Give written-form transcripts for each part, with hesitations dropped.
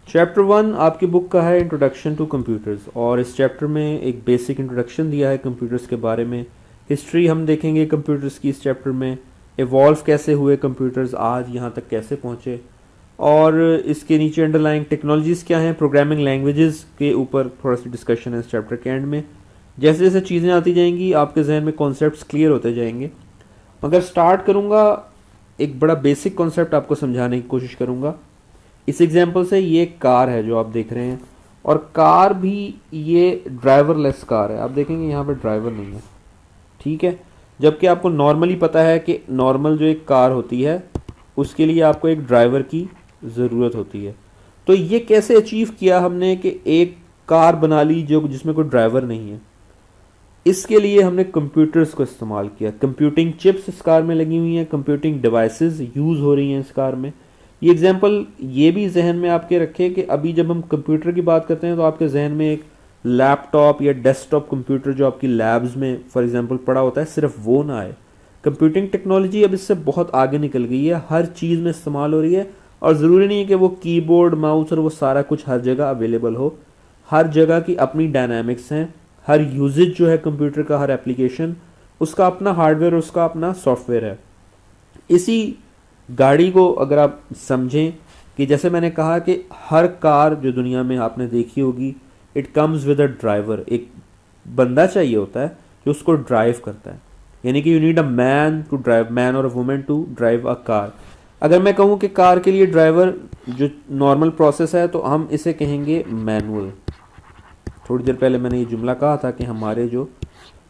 Chapter 1 आपकी book का है इंट्रोडक्शन टू कंप्यूटर्स, और इस चैप्टर में एक बेसिक इंट्रोडक्शन दिया है कंप्यूटर्स के बारे में। हिस्ट्री हम देखेंगे कंप्यूटर्स की इस चैप्टर में, इवॉल्व कैसे हुए कंप्यूटर्स, आज यहाँ तक कैसे पहुँचे, और इसके नीचे अंडरलाइंग टेक्नोलॉजीज़ क्या हैं, प्रोग्रामिंग लैंग्वेजेस के ऊपर थोड़ा सा डिस्कशन है इस चैप्टर के एंड में। जैसे जैसे चीज़ें आती जाएंगी आपके जहन में कॉन्सेप्ट्स क्लियर होते जाएंगे। मगर स्टार्ट करूँगा एक बड़ा बेसिक कॉन्सेप्ट आपको समझाने की कोशिश करूँगा। इस एग्जांपल से ये कार है जो आप देख रहे हैं, और कार भी ये ड्राइवरलेस कार है। आप देखेंगे यहाँ पे ड्राइवर नहीं है, ठीक है। जबकि आपको नॉर्मली पता है कि नॉर्मल जो एक कार होती है उसके लिए आपको एक ड्राइवर की ज़रूरत होती है। तो ये कैसे अचीव किया हमने कि एक कार बना ली जो जिसमें कोई ड्राइवर नहीं है। इसके लिए हमने कंप्यूटर्स को इस्तेमाल किया। कंप्यूटिंग चिप्स इस कार में लगी हुई हैं, कंप्यूटिंग डिवाइसेस यूज़ हो रही हैं इस कार में। ये एग्जांपल ये भी जहन में आपके रखें कि अभी जब हम कंप्यूटर की बात करते हैं तो आपके जहन में एक लैपटॉप या डेस्कटॉप कंप्यूटर जो आपकी लैब्स में फॉर एग्जांपल पड़ा होता है, सिर्फ वो ना आए। कंप्यूटिंग टेक्नोलॉजी अब इससे बहुत आगे निकल गई है, हर चीज़ में इस्तेमाल हो रही है। और ज़रूरी नहीं है कि वो कीबोर्ड माउस और वो सारा कुछ हर जगह अवेलेबल हो। हर जगह की अपनी डायनामिक्स हैं, हर यूजेज जो है कंप्यूटर का, हर एप्लीकेशन उसका अपना हार्डवेयर, उसका अपना सॉफ्टवेयर है। इसी गाड़ी को अगर आप समझें कि जैसे मैंने कहा कि हर कार जो दुनिया में आपने देखी होगी, it comes with a driver. एक बंदा चाहिए होता है जो उसको ड्राइव करता है, यानी कि you need a man to drive, man और a woman to drive a car. अगर मैं कहूँ कि कार के लिए ड्राइवर जो नॉर्मल प्रोसेस है तो हम इसे कहेंगे मैनुअल। थोड़ी देर पहले मैंने ये जुमला कहा था कि हमारे जो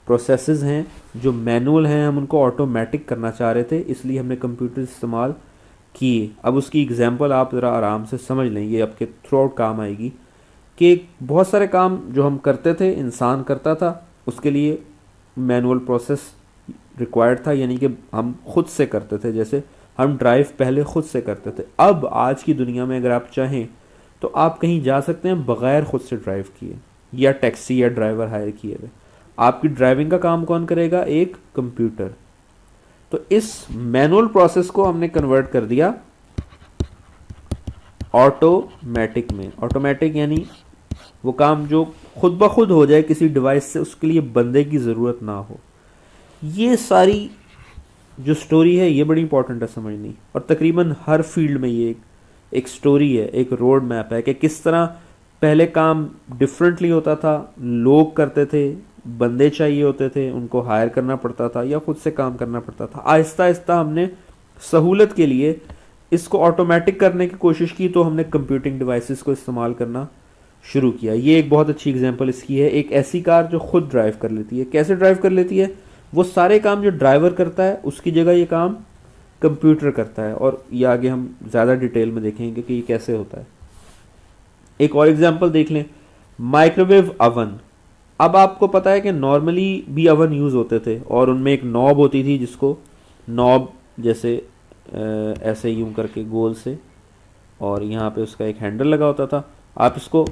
प्रोसेसेस हैं जो मैनुअल हैं हम उनको ऑटोमेटिक करना चाह रहे थे, इसलिए हमने कंप्यूटर इस्तेमाल किए। अब उसकी एग्जांपल आप ज़रा आराम से समझ लें, ये आपके थ्रू आउट काम आएगी कि बहुत सारे काम जो हम करते थे, इंसान करता था, उसके लिए मैनुअल प्रोसेस रिक्वायर्ड था, यानी कि हम खुद से करते थे। जैसे हम ड्राइव पहले खुद से करते थे। अब आज की दुनिया में अगर आप चाहें तो आप कहीं जा सकते हैं बगैर खुद से ड्राइव किए, या टैक्सी या ड्राइवर हायर किए हुए। आपकी ड्राइविंग का काम कौन करेगा? एक कंप्यूटर। तो इस मैनुअल प्रोसेस को हमने कन्वर्ट कर दिया ऑटोमेटिक में। ऑटोमेटिक यानी वो काम जो खुद ब खुद हो जाए किसी डिवाइस से, उसके लिए बंदे की ज़रूरत ना हो। ये सारी जो स्टोरी है ये बड़ी इंपॉर्टेंट है समझनी, और तकरीबन हर फील्ड में ये एक स्टोरी है, एक रोड मैप है कि किस तरह पहले काम डिफरेंटली होता था, लोग करते थे, बंदे चाहिए होते थे, उनको हायर करना पड़ता था या खुद से काम करना पड़ता था। आहिस्ता आहिस्ता हमने सहूलत के लिए इसको ऑटोमेटिक करने की कोशिश की, तो हमने कंप्यूटिंग डिवाइसेस को इस्तेमाल करना शुरू किया। ये एक बहुत अच्छी एग्जांपल इसकी है, एक ऐसी कार जो खुद ड्राइव कर लेती है। कैसे ड्राइव कर लेती है? वो सारे काम जो ड्राइवर करता है उसकी जगह ये काम कंप्यूटर करता है, और ये आगे हम ज़्यादा डिटेल में देखेंगे कि ये कैसे होता है। एक और एग्जांपल देख लें, माइक्रोवेव अवन। अब आपको पता है कि नॉर्मली भी अवन यूज़ होते थे और उनमें एक नॉब होती थी, जिसको नॉब जैसे ऐसे यूं करके गोल से, और यहाँ पे उसका एक हैंडल लगा होता था। आप इसको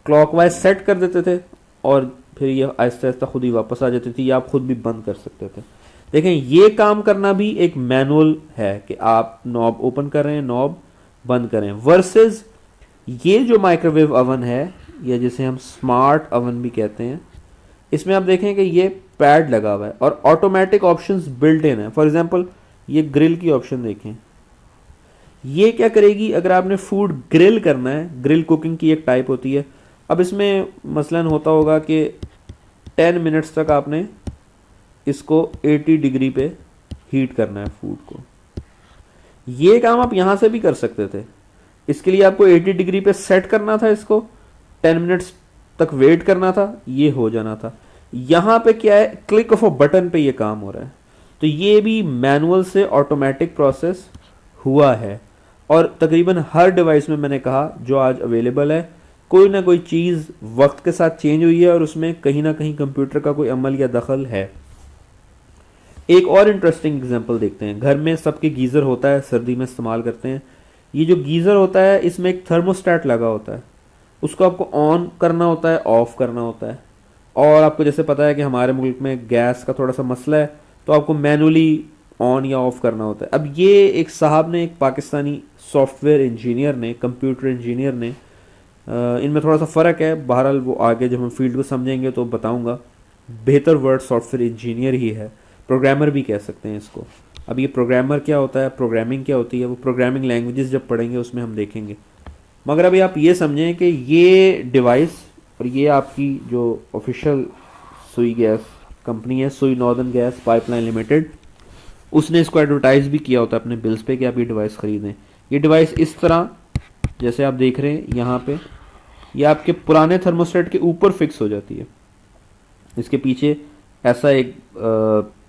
क्लॉकवाइज सेट कर देते थे और फिर ये आहिस्ता आहिस्ता खुद ही वापस आ जाती थी, या आप खुद भी बंद कर सकते थे। देखें, ये काम करना भी एक मैनुअल है कि आप नॉब ओपन कर रहे हैं, नॉब बंद करें। वर्सेस ये जो माइक्रोवेव अवन है, या जिसे हम स्मार्ट अवन भी कहते हैं, इसमें आप देखें कि ये पैड लगा हुआ है और ऑटोमेटिक ऑप्शंस बिल्ट इन है। फॉर एग्जांपल ये ग्रिल की ऑप्शन देखें, ये क्या करेगी? अगर आपने फूड ग्रिल करना है, ग्रिल कुकिंग की एक टाइप होती है। अब इसमें मसलन होता होगा कि 10 मिनट्स तक आपने इसको 80 डिग्री पे हीट करना है फूड को। ये काम आप यहाँ से भी कर सकते थे। इसके लिए आपको 80 डिग्री पे सेट करना था, इसको 10 मिनट्स तक वेट करना था, ये हो जाना था। यहाँ पे क्या है, क्लिक ऑफ अ बटन पे ये काम हो रहा है। तो ये भी मैनुअल से ऑटोमेटिक प्रोसेस हुआ है। और तकरीबन हर डिवाइस में मैंने कहा जो आज अवेलेबल है, कोई ना कोई चीज़ वक्त के साथ चेंज हुई है और उसमें कहीं ना कहीं कंप्यूटर का कोई अमल या दखल है। एक और इंटरेस्टिंग एग्जांपल देखते हैं। घर में सबके गीज़र होता है, सर्दी में इस्तेमाल करते हैं। ये जो गीज़र होता है इसमें एक थर्मोस्टेट लगा होता है, उसको आपको ऑन करना होता है, ऑफ करना होता है। और आपको जैसे पता है कि हमारे मुल्क में गैस का थोड़ा सा मसला है, तो आपको मैनुअली ऑन या ऑफ करना होता है। अब ये एक साहब ने, एक पाकिस्तानी सॉफ्टवेयर इंजीनियर ने, कंप्यूटर इंजीनियर ने इनमें थोड़ा सा फ़र्क है, बहरहाल वो आगे जब हम फील्ड को समझेंगे तो बताऊंगा। बेहतर वर्ड सॉफ्टवेयर इंजीनियर ही है, प्रोग्रामर भी कह सकते हैं इसको। अब ये प्रोग्रामर क्या होता है, प्रोग्रामिंग क्या होती है, वो प्रोग्रामिंग लैंग्वेजेस जब पढ़ेंगे उसमें हम देखेंगे। मगर अभी आप ये समझें कि ये डिवाइस और ये आपकी जो ऑफिशियल सुई गैस कंपनी है, सुई नॉर्दर्न गैस पाइपलाइन लिमिटेड, उसने इसको एडवर्टाइज भी किया होता है अपने बिल्स पे कि आप ये डिवाइस खरीदें। ये डिवाइस इस तरह जैसे आप देख रहे हैं यहाँ पे, ये आपके पुराने थर्मोस्टेट के ऊपर फिक्स हो जाती है। इसके पीछे ऐसा एक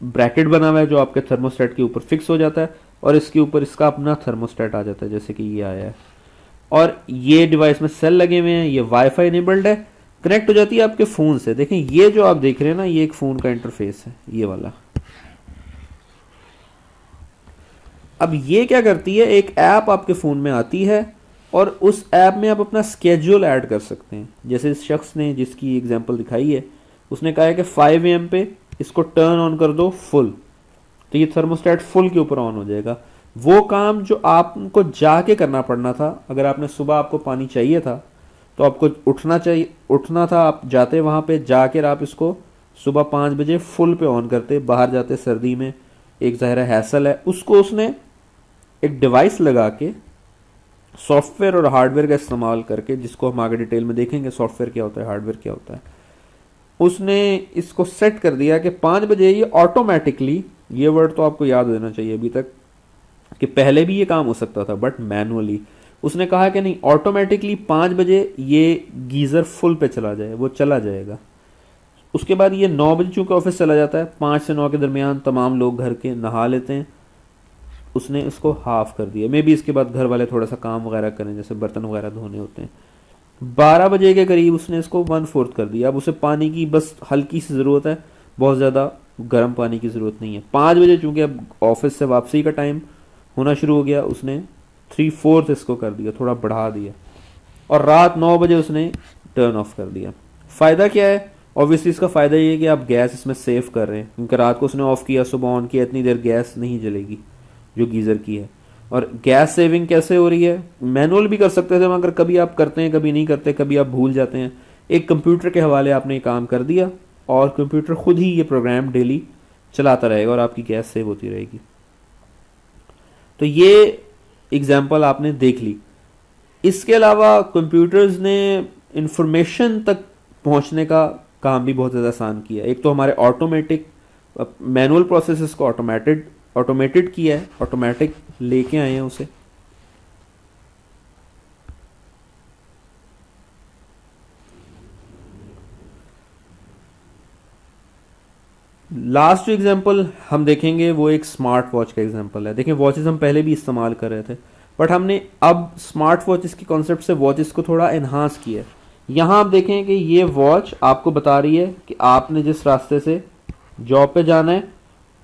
ब्रैकेट बना हुआ है जो आपके थर्मोस्टेट के ऊपर फिक्स हो जाता है, और इसके ऊपर इसका अपना थर्मोस्टेट आ जाता है, जैसे कि ये आया है। और ये डिवाइस में सेल लगे हुए हैं, ये वाईफाई इनेबल्ड है, कनेक्ट हो जाती है आपके फ़ोन से। देखें ये जो आप देख रहे हैं ना, ये एक फ़ोन का इंटरफेस है, ये वाला। अब ये क्या करती है, एक ऐप आपके फ़ोन में आती है और उस ऐप में आप अपना स्केड्यूल ऐड कर सकते हैं। जैसे इस शख्स ने जिसकी एग्जांपल दिखाई है, उसने कहा है कि 5 AM पे इसको टर्न ऑन कर दो फुल, तो ये थर्मोस्टेट फुल के ऊपर ऑन हो जाएगा। वो काम जो आपको जाके करना पड़ना था, अगर आपने सुबह आपको पानी चाहिए था तो आपको उठना था, आप जाते वहाँ पे जाकर आप इसको सुबह 5 बजे फुल पे ऑन करते, बाहर जाते सर्दी में, एक ज़ाहिर हैसल है। उसको उसने एक डिवाइस लगा के सॉफ्टवेयर और हार्डवेयर का इस्तेमाल करके, जिसको हम आगे डिटेल में देखेंगे सॉफ्टवेयर क्या होता है हार्डवेयर क्या होता है, उसने इसको सेट कर दिया कि 5 बजे ये ऑटोमेटिकली, ये वर्ड तो आपको याद देना चाहिए अभी तक कि पहले भी ये काम हो सकता था बट मैनुअली। उसने कहा कि नहीं, ऑटोमेटिकली 5 बजे ये गीज़र फुल पे चला जाए, वो चला जाएगा। उसके बाद ये 9 बजे चूँकि ऑफिस चला जाता है, 5 से 9 के दरमियान तमाम लोग घर के नहा लेते हैं, उसने इसको हाफ कर दिया। मे बी इसके बाद घर वाले थोड़ा सा काम वगैरह करें, जैसे बर्तन वगैरह धोने होते हैं। 12 बजे के करीब उसने इसको 1/4 कर दिया। अब उसे पानी की बस हल्की सी ज़रूरत है, बहुत ज़्यादा गर्म पानी की ज़रूरत नहीं है। 5 बजे चूँकि अब ऑफिस से वापसी का टाइम होना शुरू हो गया, उसने 3/4 इसको कर दिया, थोड़ा बढ़ा दिया, और रात 9 बजे उसने टर्न ऑफ कर दिया। फ़ायदा क्या है? ऑब्वियसली इसका फ़ायदा ये है कि आप गैस इसमें सेव कर रहे हैं, क्योंकि रात को उसने ऑफ किया, सुबह ऑन किया, इतनी देर गैस नहीं जलेगी जो गीज़र की है। और गैस सेविंग कैसे हो रही है? मैनुअल भी कर सकते थे, मगर कभी आप करते हैं, कभी नहीं करते, कभी आप भूल जाते हैं। एक कंप्यूटर के हवाले आपने ये काम कर दिया और कंप्यूटर खुद ही ये प्रोग्राम डेली चलाता रहेगा और आपकी गैस सेव होती रहेगी। तो ये एग्जाम्पल आपने देख ली। इसके अलावा कंप्यूटर्स ने इंफॉर्मेशन तक पहुंचने का काम भी बहुत ज़्यादा आसान किया। एक तो हमारे ऑटोमेटिक मैनुअल प्रोसेसेस को ऑटोमेटेड किया है, ऑटोमेटिक लेके आए हैं उसे। लास्ट जो एग्जांपल हम देखेंगे वो एक स्मार्ट वॉच का एग्जांपल है। देखें, वॉचेस हम पहले भी इस्तेमाल कर रहे थे, बट हमने अब स्मार्ट वॉचेस के कॉन्सेप्ट से वॉचेस को थोड़ा एनहांस किया है। यहाँ आप देखें कि ये वॉच आपको बता रही है कि आपने जिस रास्ते से जॉब पे जाना है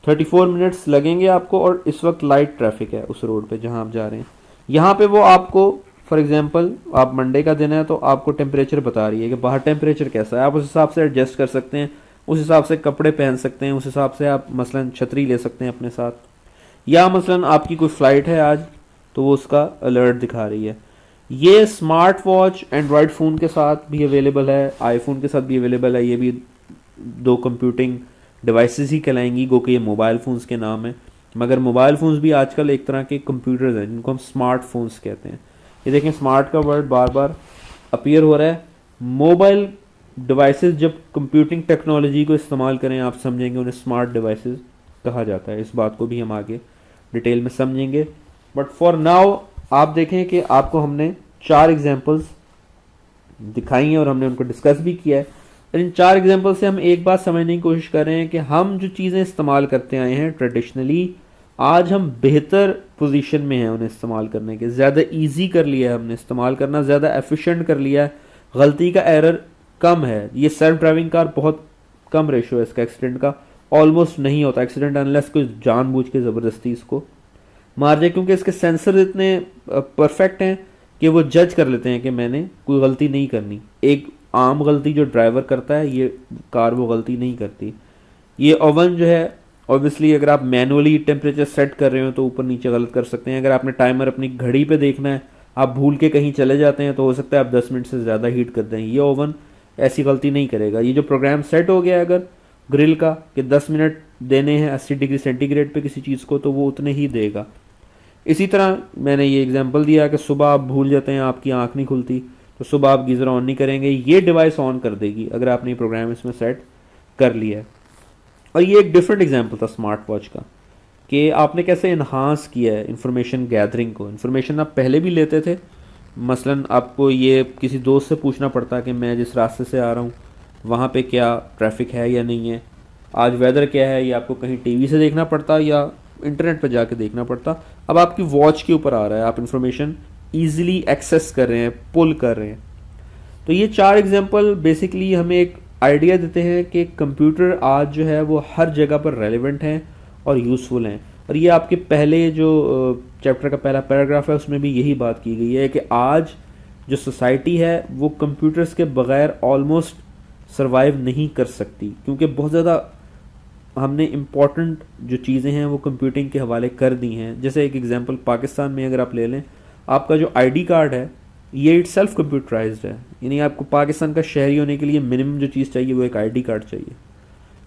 34 मिनट्स लगेंगे आपको, और इस वक्त लाइट ट्रैफिक है उस रोड पे जहाँ आप जा रहे हैं। यहाँ पे वो आपको, फॉर एग्जांपल आप मंडे का दिन है तो आपको टेम्परेचर बता रही है कि बाहर टेम्परेचर कैसा है। आप उस हिसाब से एडजस्ट कर सकते हैं, उस हिसाब से कपड़े पहन सकते हैं, उस हिसाब से आप मसलन छतरी ले सकते हैं अपने साथ, या मसलन आपकी कोई फ़्लाइट है आज तो वो उसका अलर्ट दिखा रही है। ये स्मार्ट वॉच एंड्रॉयड फ़ोन के साथ भी अवेलेबल है, आईफोन के साथ भी अवेलेबल है। ये भी 2 कंप्यूटिंग डिवाइसेस ही कहलाएंगी, गो कि ये मोबाइल फ़ोन्स के नाम है, मगर मोबाइल फ़ोन्स भी आजकल एक तरह के कंप्यूटर्स हैं जिनको हम स्मार्ट फ़ोन्स कहते हैं। ये देखें, स्मार्ट का वर्ड बार बार अपीयर हो रहा है। मोबाइल डिवाइसेस जब कंप्यूटिंग टेक्नोलॉजी को इस्तेमाल करें, आप समझेंगे उन्हें स्मार्ट डिवाइसेस कहा जाता है। इस बात को भी हम आगे डिटेल में समझेंगे, बट फॉर नाउ आप देखें कि आपको हमने 4 एग्जांपल्स दिखाई हैं और हमने उनको डिस्कस भी किया है। इन 4 एग्जांपल से हम एक बात समझने की कोशिश कर रहे हैं कि हम जो चीज़ें इस्तेमाल करते आए हैं ट्रेडिशनली, आज हम बेहतर पोजीशन में हैं उन्हें इस्तेमाल करने के। ज़्यादा इजी कर लिया है हमने इस्तेमाल करना, ज़्यादा एफिशिएंट कर लिया है, गलती का एरर कम है। ये सेल्फ ड्राइविंग कार बहुत कम रेशो है इसका एक्सीडेंट का, ऑलमोस्ट नहीं होता एक्सीडेंट अनलेस कोई जानबूझ के ज़बरदस्ती इसको मार जाए, क्योंकि इसके सेंसर इतने परफेक्ट हैं कि वो जज कर लेते हैं कि मैंने कोई गलती नहीं करनी। एक आम गलती जो ड्राइवर करता है, ये कार वो गलती नहीं करती। ये ओवन जो है, ऑब्वियसली अगर आप मैनुअली टेम्परेचर सेट कर रहे हो तो ऊपर नीचे गलत कर सकते हैं। अगर आपने टाइमर अपनी घड़ी पे देखना है आप भूल के कहीं चले जाते हैं तो हो सकता है आप 10 मिनट से ज़्यादा हीट कर दें। ये ओवन ऐसी गलती नहीं करेगा। ये जो प्रोग्राम सेट हो गया है अगर ग्रिल का कि 10 मिनट देने हैं 80 डिग्री सेंटीग्रेड पे किसी चीज़ को, तो वो उतने ही देगा। इसी तरह मैंने ये एग्जांपल दिया कि सुबह आप भूल जाते हैं, आपकी आंख नहीं खुलती, तो सुबह आप गीज़र ऑन नहीं करेंगे, ये डिवाइस ऑन कर देगी अगर आपने ये प्रोग्राम इसमें सेट कर लिया है। और ये एक डिफरेंट एग्जांपल था स्मार्ट वॉच का कि आपने कैसे इन्हांस किया है इंफॉर्मेशन गैदरिंग को। इन्फॉर्मेशन आप पहले भी लेते थे, मसलन आपको ये किसी दोस्त से पूछना पड़ता कि मैं जिस रास्ते से आ रहा हूँ वहाँ पे क्या ट्रैफिक है या नहीं है, आज वेदर क्या है, ये आपको कहीं टीवी से देखना पड़ता या इंटरनेट पर जाके देखना पड़ता। अब आपकी वॉच के ऊपर आ रहा है, आप इंफॉर्मेशन ईजिली एक्सेस कर रहे हैं, पुल कर रहे हैं। तो ये 4 एग्जांपल बेसिकली हमें एक आइडिया देते हैं कि कंप्यूटर आज जो है वो हर जगह पर रेलिवेंट हैं और यूज़फुल हैं। और ये आपके पहले जो चैप्टर का पहला पैराग्राफ है उसमें भी यही बात की गई है कि आज जो सोसाइटी है वो कंप्यूटर्स के बगैर ऑलमोस्ट सरवाइव नहीं कर सकती, क्योंकि बहुत ज़्यादा हमने इम्पॉर्टेंट जो चीज़ें हैं वो कंप्यूटिंग के हवाले कर दी हैं। जैसे एक एग्जांपल पाकिस्तान में अगर आप ले लें, आपका जो आईडी कार्ड है ये इट सेल्फ कंप्यूटराइज्ड है, यानी आपको पाकिस्तान का शहरी होने के लिए मिनिमम जो चीज़ चाहिए वो एक आईडी कार्ड चाहिए।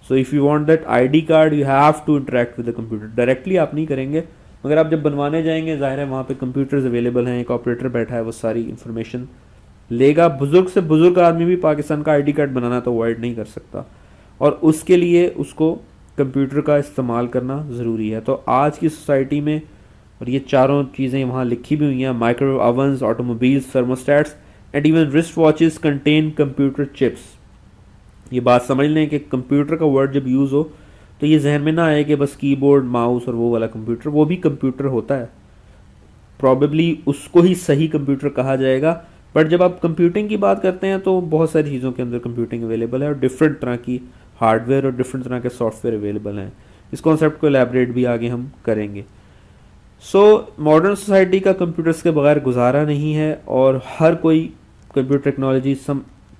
So if you want that ID card you have to interact with the computer. Directly आप नहीं करेंगे, मगर आप जब बनवाने जाएंगे जाहिर है वहाँ पे कंप्यूटर्स अवेलेबल हैं, एक ऑपरेटर बैठा है वो सारी इन्फॉर्मेशन लेगा। बुजुर्ग से बुजुर्ग आदमी भी पाकिस्तान का आईडी कार्ड बनाना तो अवॉइड नहीं कर सकता, और उसके लिए उसको कंप्यूटर का इस्तेमाल करना ज़रूरी है। तो आज की सोसाइटी में, और ये चारों चीज़ें वहाँ लिखी भी हुई हैं, microwave ओवन्स, automobiles, thermostats and even wrist watches contain computer chips. ये बात समझ लें कि कंप्यूटर का वर्ड जब यूज़ हो तो ये जहन में ना आए कि बस कीबोर्ड माउस और वो वाला कंप्यूटर, वो भी कंप्यूटर होता है, प्रॉबेबली उसको ही सही कंप्यूटर कहा जाएगा। बट जब आप कंप्यूटिंग की बात करते हैं तो बहुत सारी चीज़ों के अंदर कंप्यूटिंग अवेलेबल है और डिफरेंट तरह की हार्डवेयर और डिफरेंट तरह के सॉफ्टवेयर अवेलेबल हैं। इस कॉन्सेप्ट को एलैबोरेट भी आगे हम करेंगे। सो मॉडर्न सोसाइटी का कंप्यूटर्स के बगैर गुजारा नहीं है और हर कोई computer technology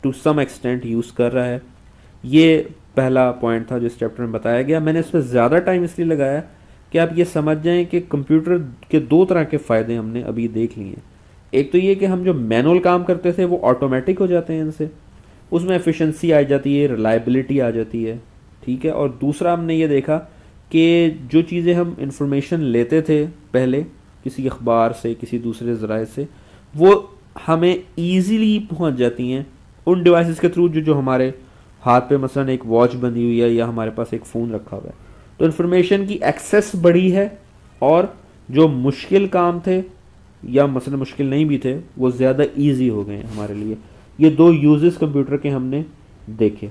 to some extent use कर रहा है। ये पहला पॉइंट था जो इस चैप्टर में बताया गया। मैंने इस पर ज़्यादा टाइम इसलिए लगाया कि आप ये समझ जाएं कि कंप्यूटर के 2 तरह के फ़ायदे हमने अभी देख लिए हैं। एक तो ये कि हम जो मैनुअल काम करते थे वो ऑटोमेटिक हो जाते हैं इनसे, उसमें एफिशिएंसी आ जाती है, रिलायबिलिटी आ जाती है, ठीक है। और दूसरा हमने ये देखा कि जो चीज़ें हम इंफॉर्मेशन लेते थे पहले किसी अखबार से, किसी दूसरे ज़राए से, वो हमें ईज़िली पहुंच जाती हैं उन डिवाइसेस के थ्रू जो हमारे हाथ पे मसलन एक वॉच बंधी हुई है या हमारे पास एक फ़ोन रखा हुआ है। तो इन्फॉर्मेशन की एक्सेस बढ़ी है और जो मुश्किल काम थे या मसलन मुश्किल नहीं भी थे वो ज़्यादा ईजी हो गए हैं हमारे लिए। ये 2 यूजेस कंप्यूटर के हमने देखे।